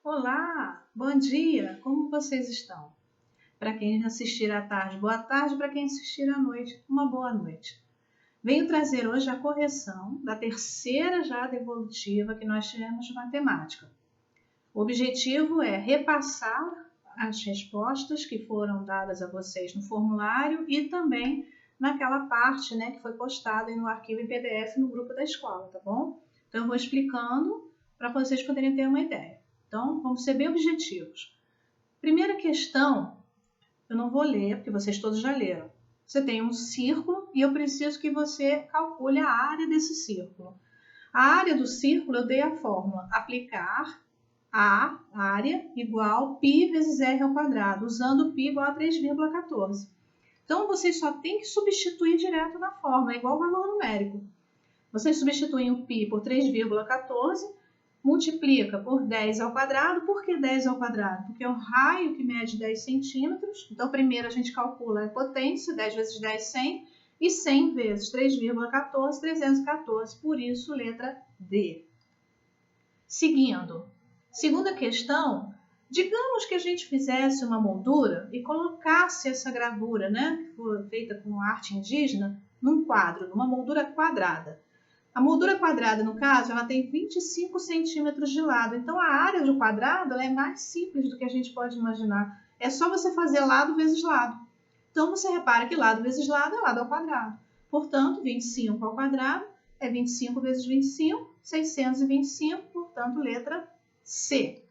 Olá, bom dia, como vocês estão? Para quem assistir à tarde, boa tarde, para quem assistir à noite, uma boa noite. Venho trazer hoje a correção da terceira já devolutiva que nós tivemos de matemática. O objetivo é repassar as respostas que foram dadas a vocês no formulário e também naquela parte, que foi postada no arquivo em PDF no grupo da escola, tá bom? Então eu vou explicando para vocês poderem ter uma ideia. Então, vamos ser bem objetivos. Primeira questão, eu não vou ler, porque vocês todos já leram. Você tem um círculo e eu preciso que você calcule a área desse círculo. A área do círculo, eu dei a fórmula aplicar a área igual π vezes r ao quadrado, usando π igual a 3,14. Então, vocês só têm que substituir direto na fórmula, é igual ao valor numérico. Vocês substituem o π por 3,14, multiplica por 10 ao quadrado. Por que 10 ao quadrado? Porque é o raio que mede 10 centímetros. Então, primeiro a gente calcula a potência, 10 vezes 10, 100. E 100 vezes 3,14, 314. Por isso, letra D. Seguindo. Segunda questão. Digamos que a gente fizesse uma moldura e colocasse essa gravura, que foi feita com arte indígena, num quadro, numa moldura quadrada. A moldura quadrada, no caso, ela tem 25 centímetros de lado. Então, a área do quadrado ela é mais simples do que a gente pode imaginar. É só você fazer lado vezes lado. Então, você repara que lado vezes lado é lado ao quadrado. Portanto, 25 ao quadrado é 25 vezes 25, 625. Portanto, letra C.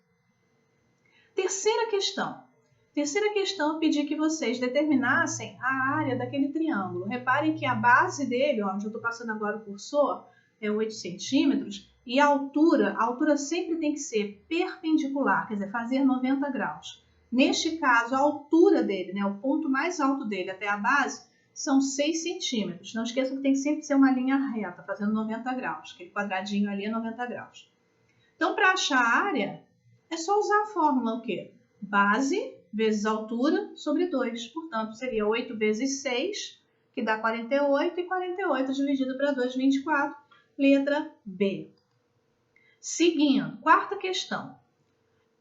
Terceira questão. Terceira questão, eu pedi que vocês determinassem a área daquele triângulo. Reparem que a base dele, onde eu estou passando agora o cursor, é 8 centímetros, e a altura sempre tem que ser perpendicular, quer dizer, fazer 90 graus. Neste caso, a altura dele, o ponto mais alto dele até a base, são 6 centímetros. Não esqueçam que tem que sempre ser uma linha reta, fazendo 90 graus. Aquele quadradinho ali é 90 graus. Então, para achar a área, é só usar a fórmula o quê? Base vezes altura sobre 2. Portanto, seria 8 vezes 6, que dá 48, e 48 dividido para 2, 24. Letra B. Seguindo, quarta questão.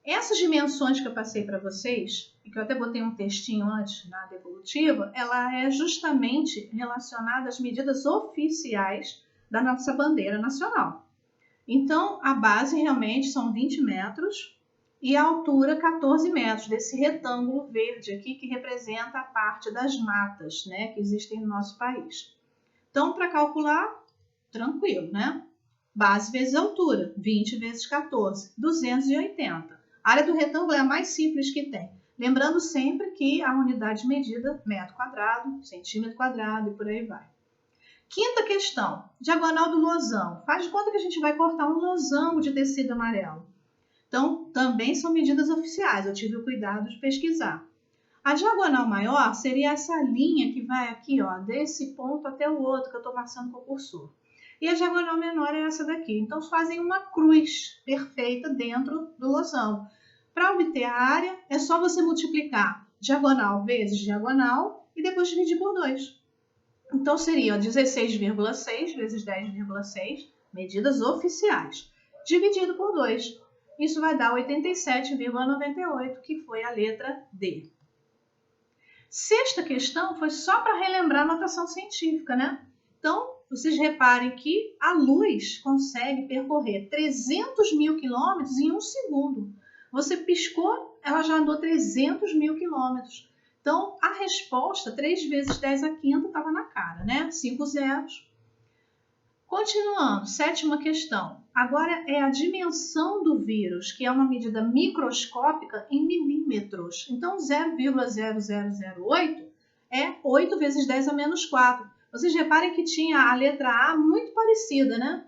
Essas dimensões que eu passei para vocês, e que eu até botei um textinho antes na devolutiva, ela é justamente relacionada às medidas oficiais da nossa bandeira nacional. Então, a base realmente são 20 metros, e a altura 14 metros desse retângulo verde aqui que representa a parte das matas, que existem no nosso país. Então, para calcular, tranquilo, Base vezes altura, 20 vezes 14, 280. A área do retângulo é a mais simples que tem. Lembrando sempre que a unidade de medida, metro quadrado, centímetro quadrado e por aí vai. Quinta questão, diagonal do losango. Faz de conta que a gente vai cortar um losango de tecido amarelo. Então, também são medidas oficiais, eu tive o cuidado de pesquisar. A diagonal maior seria essa linha que vai aqui, desse ponto até o outro que eu estou passando com o cursor. E a diagonal menor é essa daqui. Então, fazem uma cruz perfeita dentro do losango. Para obter a área, é só você multiplicar diagonal vezes diagonal e depois dividir por 2. Então, seria 16,6 vezes 10,6, medidas oficiais, dividido por 2. Isso vai dar 87,98, que foi a letra D. Sexta questão foi só para relembrar a notação científica, Então, vocês reparem que a luz consegue percorrer 300 mil quilômetros em 1 segundo. Você piscou, ela já andou 300 mil quilômetros. Então, a resposta, 3 vezes 10 à quinta, estava na cara, 5 zeros. Continuando, sétima questão. Agora é a dimensão do vírus, que é uma medida microscópica em milímetros. Então, 0,0008 é 8 vezes 10 a menos 4. Vocês reparem que tinha a letra A muito parecida,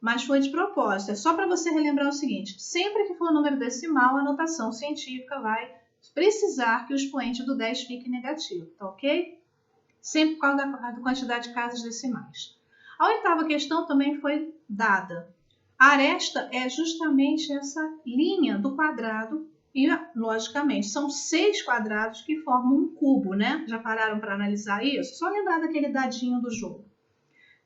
Mas foi de propósito. É só para você relembrar o seguinte. Sempre que for número decimal, a notação científica vai precisar que o expoente do 10 fique negativo, tá ok? Sempre por causa da quantidade de casas decimais. A oitava questão também foi dada. A aresta é justamente essa linha do quadrado e, logicamente, são 6 quadrados que formam um cubo, Já pararam para analisar isso? Só lembrar daquele dadinho do jogo.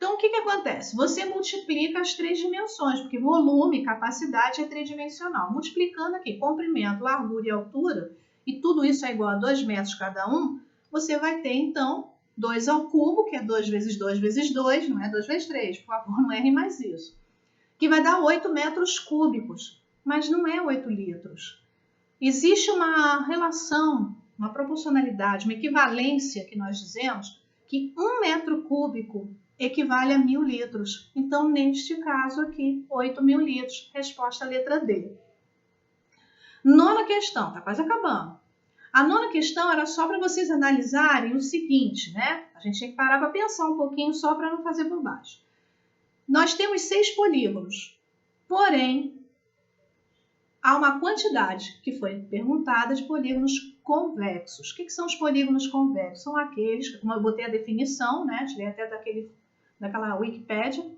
Então, o que acontece? Você multiplica as 3 dimensões, porque volume e capacidade é tridimensional. Multiplicando aqui comprimento, largura e altura, e tudo isso é igual a 2 metros cada um, você vai ter, então, 2 ao cubo, que é 2 vezes 2 vezes 2, não é 2 vezes 3, por favor, não erre mais isso, que vai dar 8 metros cúbicos, mas não é 8 litros. Existe uma relação, uma proporcionalidade, uma equivalência que nós dizemos que 1 metro cúbico equivale a 1.000 litros. Então, neste caso aqui, 8.000 litros. Resposta letra D. Nona questão, tá quase acabando. A nona questão era só para vocês analisarem o seguinte, né? A gente tem que parar para pensar um pouquinho só para não fazer bobagem. Nós temos 6 polígonos, porém, há uma quantidade que foi perguntada de polígonos convexos. O que são os polígonos convexos? São aqueles, como eu botei a definição, né? Tirei até daquela Wikipédia,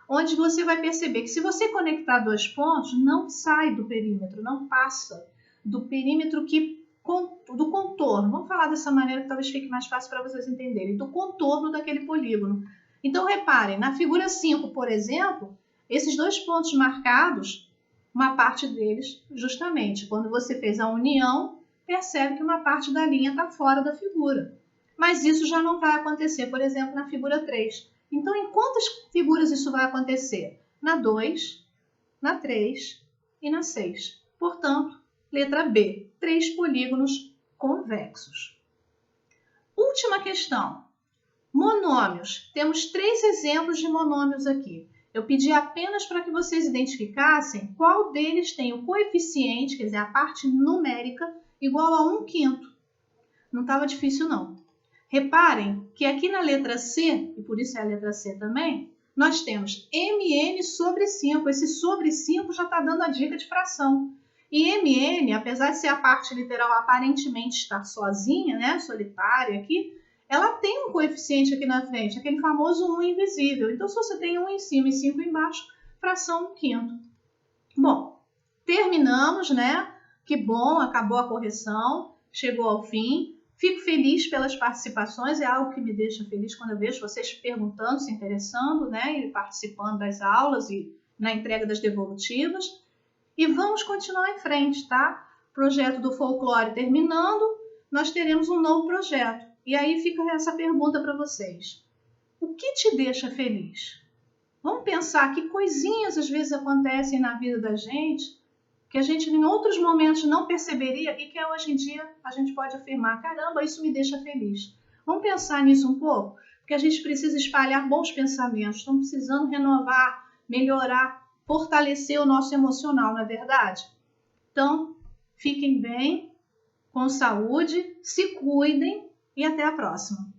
onde você vai perceber que se você conectar 2 pontos, não sai do perímetro, não passa do perímetro do contorno. Vamos falar dessa maneira que talvez fique mais fácil para vocês entenderem, do contorno daquele polígono. Então, reparem, na figura 5, por exemplo, esses 2 pontos marcados, uma parte deles, justamente, quando você fez a união, percebe que uma parte da linha está fora da figura. Mas isso já não vai acontecer, por exemplo, na figura 3. Então, em quantas figuras isso vai acontecer? Na 2, na 3 e na 6. Portanto, letra B, 3 polígonos convexos. Última questão. Monômios. Temos 3 exemplos de monômios aqui. Eu pedi apenas para que vocês identificassem qual deles tem o coeficiente, quer dizer, a parte numérica, igual a 1/5. Não estava difícil, não. Reparem que aqui na letra C, e por isso é a letra C também, nós temos mn sobre 5. Esse sobre 5 já está dando a dica de fração. E mn, apesar de ser a parte literal aparentemente estar sozinha, né, solitária aqui, ela tem um coeficiente aqui na frente, aquele famoso 1 invisível. Então, se você tem 1 em cima e 5 embaixo, fração 1/5. Bom, terminamos, né? Que bom, acabou a correção, chegou ao fim. Fico feliz pelas participações, é algo que me deixa feliz quando eu vejo vocês perguntando, se interessando, né? E participando das aulas e na entrega das devolutivas. E vamos continuar em frente, tá? Projeto do folclore terminando, nós teremos um novo projeto. E aí fica essa pergunta para vocês. O que te deixa feliz? Vamos pensar que coisinhas às vezes acontecem na vida da gente que a gente em outros momentos não perceberia e que hoje em dia a gente pode afirmar, caramba, isso me deixa feliz. Vamos pensar nisso um pouco? Porque a gente precisa espalhar bons pensamentos, estamos precisando renovar, melhorar, fortalecer o nosso emocional, não é verdade? Então, fiquem bem, com saúde, se cuidem e até a próxima.